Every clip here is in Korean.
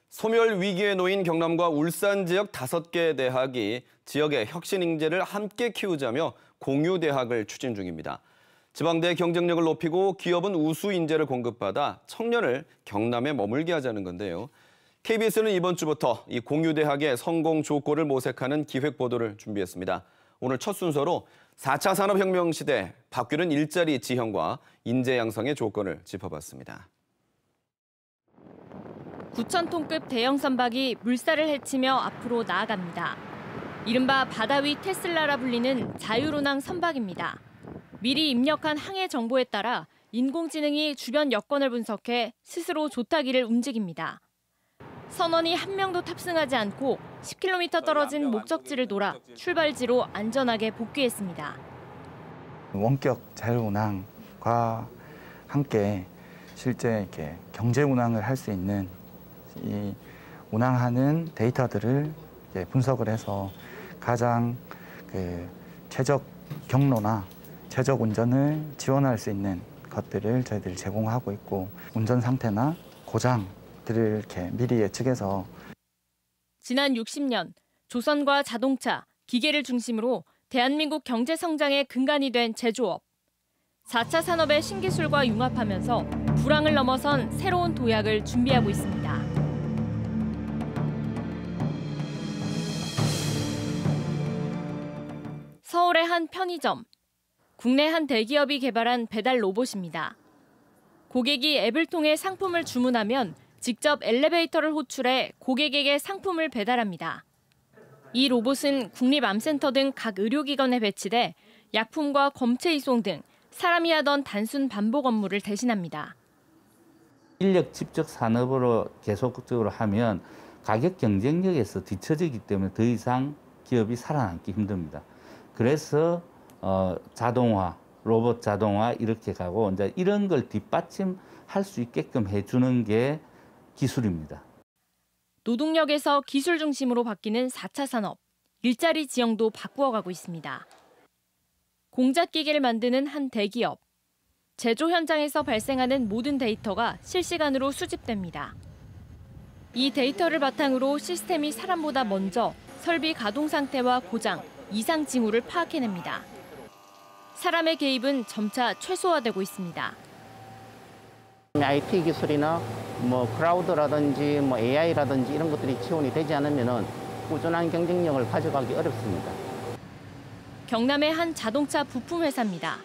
소멸 위기에 놓인 경남과 울산 지역 5개 대학이 지역의 혁신 인재를 함께 키우자며 공유대학을 추진 중입니다. 지방대 경쟁력을 높이고 기업은 우수 인재를 공급받아 청년을 경남에 머물게 하자는 건데요. KBS는 이번 주부터 이 공유대학의 성공 조건을 모색하는 기획 보도를 준비했습니다. 오늘 첫 순서로 4차 산업혁명 시대 바뀌는 일자리 지형과 인재 양성의 조건을 짚어봤습니다. 9,000톤급 대형 선박이 물살을 헤치며 앞으로 나아갑니다. 이른바 바다 위 테슬라라 불리는 자율운항 선박입니다. 미리 입력한 항해 정보에 따라 인공지능이 주변 여건을 분석해 스스로 조타기를 움직입니다. 선원이 한 명도 탑승하지 않고 10km 떨어진 목적지를 돌아 출발지로 안전하게 복귀했습니다. 원격 자율운항과 함께 실제 이렇게 경제 운항을 할 수 있는 이 운항하는 데이터들을 이제 분석을 해서 가장 최적 경로나 최적 운전을 지원할 수 있는 것들을 저희들이 제공하고 있고, 운전 상태나 고장들을 이렇게 미리 예측해서. 지난 60년 조선과 자동차, 기계를 중심으로 대한민국 경제 성장의 근간이 된 제조업. 4차 산업의 신기술과 융합하면서 불황을 넘어선 새로운 도약을 준비하고 있습니다. 서울의 한 편의점. 국내 한 대기업이 개발한 배달 로봇입니다. 고객이 앱을 통해 상품을 주문하면 직접 엘리베이터를 호출해 고객에게 상품을 배달합니다. 이 로봇은 국립암센터 등 각 의료기관에 배치돼 약품과 검체 이송 등 사람이 하던 단순 반복 업무를 대신합니다. 인력 집적 산업으로 계속적으로 하면 가격 경쟁력에서 뒤처지기 때문에 더 이상 기업이 살아남기 힘듭니다. 그래서 자동화, 로봇 자동화 이렇게 가고 이제 이런 걸 뒷받침할 수 있게끔 해주는 게 기술입니다. 노동력에서 기술 중심으로 바뀌는 4차 산업, 일자리 지형도 바꾸어가고 있습니다. 공작기계를 만드는 한 대기업. 제조 현장에서 발생하는 모든 데이터가 실시간으로 수집됩니다. 이 데이터를 바탕으로 시스템이 사람보다 먼저 설비 가동 상태와 고장, 이상 징후를 파악해냅니다. 사람의 개입은 점차 최소화되고 있습니다. IT 기술이나 클라우드라든지 AI라든지 이런 것들이 지원이 되지 않으면 꾸준한 경쟁력을 가져가기 어렵습니다. 경남의 한 자동차 부품 회사입니다.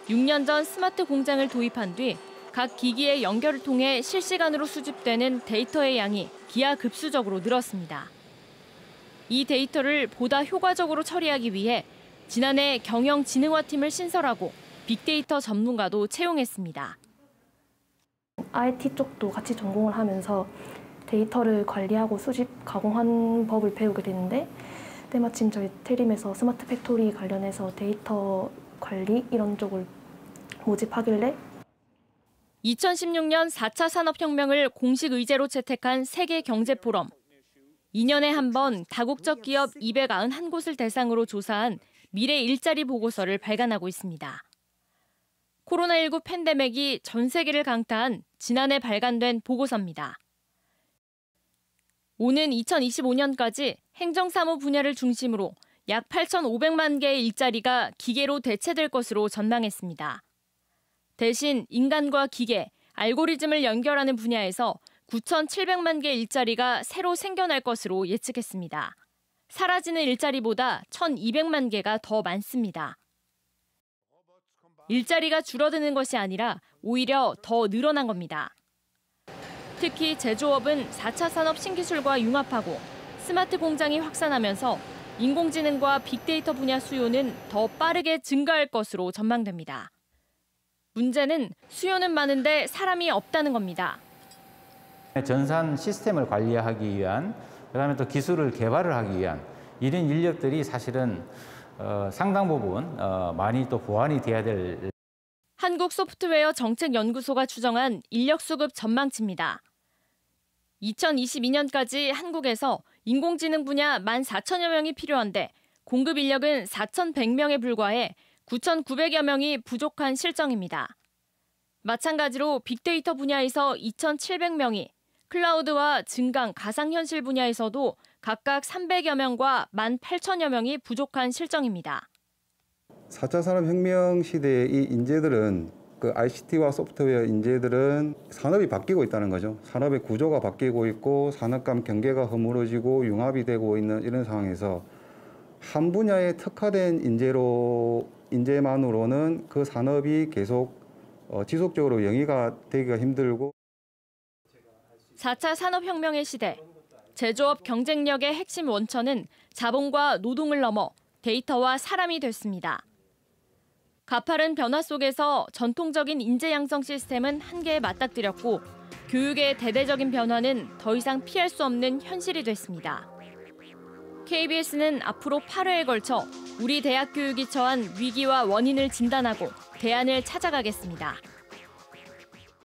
6년 전 스마트 공장을 도입한 뒤 각 기기의 연결을 통해 실시간으로 수집되는 데이터의 양이 기하급수적으로 늘었습니다. 이 데이터를 보다 효과적으로 처리하기 위해 지난해 경영지능화팀을 신설하고 빅데이터 전문가도 채용했습니다. IT 쪽도 같이 전공을 하면서 데이터를 관리하고 수집, 가공하는 법을 배우게 됐는데, 때마침 저희 태림에서 스마트 팩토리 관련해서 데이터 관리 이런 쪽을 모집하길래 2016년 4차 산업혁명을 공식 의제로 채택한 세계경제포럼. 2년에 한 번 다국적 기업 291곳을 대상으로 조사한 미래 일자리 보고서를 발간하고 있습니다. 코로나19 팬데믹이 전 세계를 강타한 지난해 발간된 보고서입니다. 오는 2025년까지 행정사무 분야를 중심으로 약 8,500만 개의 일자리가 기계로 대체될 것으로 전망했습니다. 대신 인간과 기계, 알고리즘을 연결하는 분야에서 9,700만 개의 일자리가 새로 생겨날 것으로 예측했습니다. 사라지는 일자리보다 1,200만 개가 더 많습니다. 일자리가 줄어드는 것이 아니라 오히려 더 늘어난 겁니다. 특히 제조업은 4차 산업 신기술과 융합하고 스마트 공장이 확산하면서 인공지능과 빅데이터 분야 수요는 더 빠르게 증가할 것으로 전망됩니다. 문제는 수요는 많은데 사람이 없다는 겁니다. 전산 시스템을 관리하기 위한, 그다음에 또 기술을 개발을 하기 위한 이런 인력들이 사실은 상당 부분 많이 또 보완이 돼야 될. 한국소프트웨어 정책연구소가 추정한 인력 수급 전망치입니다. 2022년까지 한국에서 인공지능 분야 14,000여 명이 필요한데 공급 인력은 4,100명에 불과해 9,900여 명이 부족한 실정입니다. 마찬가지로 빅데이터 분야에서 2,700명이, 클라우드와 증강, 가상현실 분야에서도 각각 300여 명과 18,000여 명이 부족한 실정입니다. 4차 산업혁명 시대의 이 인재들은 그 ICT와 소프트웨어 인재들은 산업이 바뀌고 있다는 거죠. 산업의 구조가 바뀌고 있고 산업 간 경계가 허물어지고 융합이 되고 있는 이런 상황에서 한 분야에 특화된 인재만으로는 그 산업이 계속 지속적으로 영위가 되기가 힘들고 4차 산업혁명의 시대, 제조업 경쟁력의 핵심 원천은 자본과 노동을 넘어 데이터와 사람이 됐습니다. 가파른 변화 속에서 전통적인 인재 양성 시스템은 한계에 맞닥뜨렸고 교육의 대대적인 변화는 더 이상 피할 수 없는 현실이 됐습니다. KBS는 앞으로 8회에 걸쳐 우리 대학 교육이 처한 위기와 원인을 진단하고 대안을 찾아가겠습니다.